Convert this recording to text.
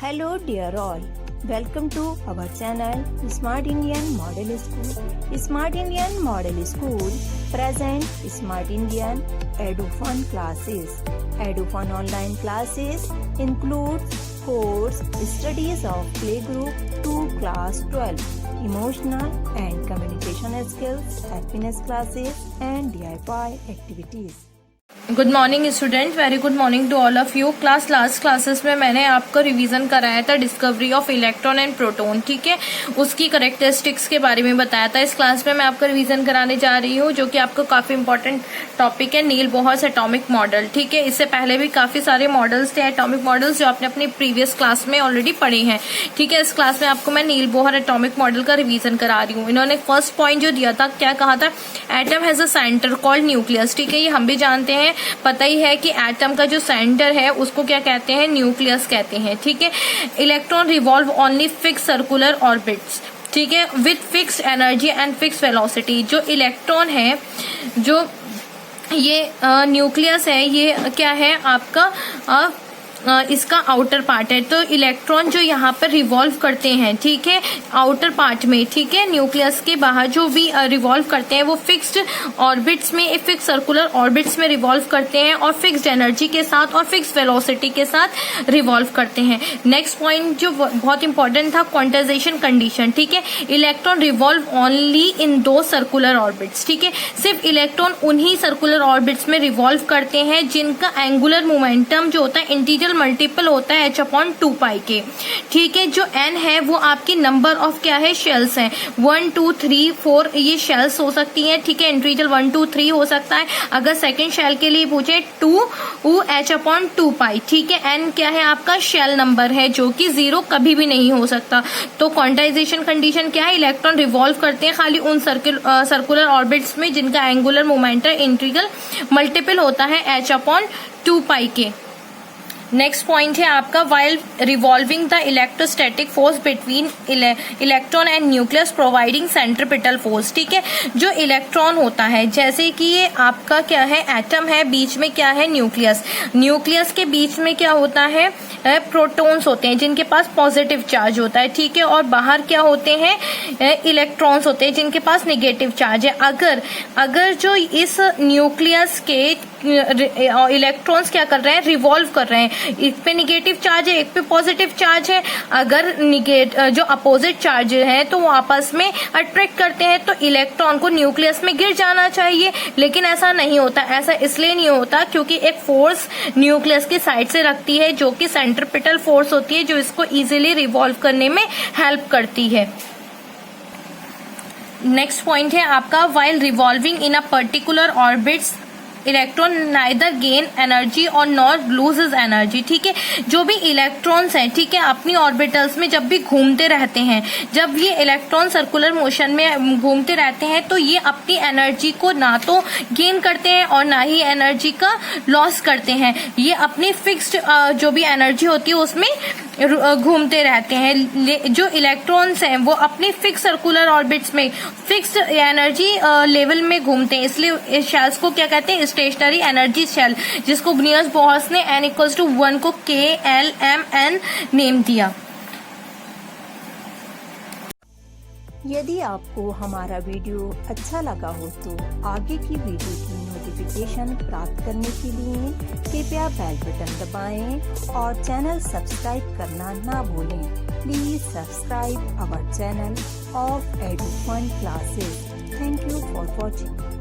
Hello dear all, welcome to our channel Smart Indian Model School. Smart Indian Model School present Smart Indian EduFun classes. EduFun online classes includes course studies of playgroup to class 12, emotional and communication skills, happiness classes and DIY activities. Good morning student, very good morning to all of you. Last classes में मैंने आपको revision कराया था discovery of electron and proton, ठीक है, उसकी characteristics के बारे में बताया था। इस क्लास में मैं आपको रिवीजन कराने जा रही हूँ, जो कि आपको काफी इंपॉर्टेंट टॉपिक है, नील बोहर्स एटॉमिक मॉडल, ठीक है। इससे पहले भी काफी सारे मॉडल्स थे, एटॉमिक मॉडल्स, जो आपने अपनी प्रीवियस क्लास में ऑलरेडी पढ़े हैं, ठीक है। इस क्लास में आपको मैं नील बोहर एटॉमिक मॉडल का रिवीजन करा रही हूँ। इन्होंने फर्स्ट पॉइंट जो दिया था, क्या कहा था, atom has a centre called nucleus, ठीक है। ये हम भी जानते हैं, पता ही है कि एटम का जो सेंटर है उसको क्या कहते हैं, न्यूक्लियस कहते हैं, ठीक है। Electron revolve only fix circular orbits, ठीक है, with fixed energy and fix velocity. जो इलेक्ट्रॉन है, जो ये न्यूक्लियस है, ये क्या है आपका इसका आउटर पार्ट है। तो इलेक्ट्रॉन जो यहाँ पर रिवॉल्व करते हैं, ठीक है, आउटर पार्ट में, ठीक है, न्यूक्लियस के बाहर जो भी रिवॉल्व करते हैं वो फिक्स्ड ऑर्बिट्स में, फिक्स सर्कुलर ऑर्बिट्स में रिवॉल्व करते हैं और फिक्स्ड एनर्जी के साथ और फिक्स वेलोसिटी के साथ रिवॉल्व करते हैं। नेक्स्ट पॉइंट जो बहुत इंपॉर्टेंट था, क्वांटाइजेशन कंडीशन, ठीक है। इलेक्ट्रॉन रिवॉल्व ओनली इन दो सर्कुलर ऑर्बिट्स, ठीक है। सिर्फ इलेक्ट्रॉन उन्हीं सर्कुलर ऑर्बिट्स में रिवॉल्व करते हैं जिनका एंगुलर मोमेंटम जो होता है इंटीग्रल मल्टीपल होता है h/2π के, ठीक है। जो n है वो आपकी नंबर ऑफ क्या है, शेल्स हैं, 1 2 3 4 ये शेल्स हो सकती हैं, ठीक है। इंटीग्रल 1 2 3 हो सकता है। अगर सेकंड शेल के लिए पूछे 2 h/2π, ठीक है। n क्या है आपका शेल नंबर है, जो कि 0 कभी भी नहीं हो सकता। तो क्वांटाइजेशन कंडीशन क्या है, इलेक्ट्रॉन रिवॉल्व करते हैं खाली उन सर्कुलर ऑर्बिट्स में जिनका एंगुलर मोमेंटम इंटीग्रल मल्टीपल होता है h/2π के। नेक्स्ट पॉइंट है आपका, while revolving the electrostatic force between electron and nucleus providing centripetal force, ठीक है। जो इलेक्ट्रॉन होता है, जैसे कि ये आपका क्या है, एटम है, बीच में क्या है, न्यूक्लियस, न्यूक्लियस के बीच में क्या होता है, प्रोटॉन्स होते हैं जिनके पास पॉजिटिव चार्ज होता है, ठीक है, और बाहर क्या होते हैं, इलेक्ट्रॉन्स होते हैं जिनके पास नेगेटिव चार्ज है। अगर जो इस न्यूक्लियस के इलेक्ट्रॉन्स क्या कर रहे हैं, रिवॉल्व कर रहे हैं, एक पे निगेटिव चार्ज है, एक पे पॉजिटिव चार्ज है, अगर जो अपोजिट चार्ज है तो वो आपस में अट्रैक्ट करते हैं, तो इलेक्ट्रॉन को न्यूक्लियस में गिर जाना चाहिए, लेकिन ऐसा नहीं होता। ऐसा इसलिए नहीं होता क्योंकि एक फोर्स न्यूक्लियस की साइड से रखती है, जो कि सेंट्रीपिटल फोर्स होती है, जो इसको इजीली रिवॉल्व करने में हेल्प करती है। नेक्स्ट पॉइंट है आपका, while revolving in a particular orbits electron neither gain energy और नॉर लूजेज एनर्जी, ठीक है। जो भी इलेक्ट्रॉन्स हैं, ठीक है, अपनी ऑर्बिटल्स में जब भी घूमते रहते हैं, जब ये इलेक्ट्रॉन सर्कुलर मोशन में घूमते रहते हैं, तो ये अपनी एनर्जी को ना तो गेन करते हैं और ना ही एनर्जी का लॉस करते हैं। ये अपनी फिक्स्ड जो भी एनर्जी होती है उसमें घूमते रहते हैं। जो इलेक्ट्रॉन्स हैं वो अपनी फिक्स सर्कुलर ऑर्बिट्स में फिक्स्ड एनर्जी लेवल में घूमते हैं, इसलिए इस शेल्स को क्या कहते हैं, स्टेशनरी एनर्जी शेल, जिसको नील्स बोहर्स ने n=1 को KLMN नेम दिया। यदि आपको हमारा वीडियो अच्छा लगा हो तो आगे की वीडियो की नोटिफिकेशन प्राप्त करने के लिए कृपया बेल बटन दबाएं और चैनल सब्सक्राइब करना ना भूलें। Please subscribe our channel of EduFun classes. Thank you for watching.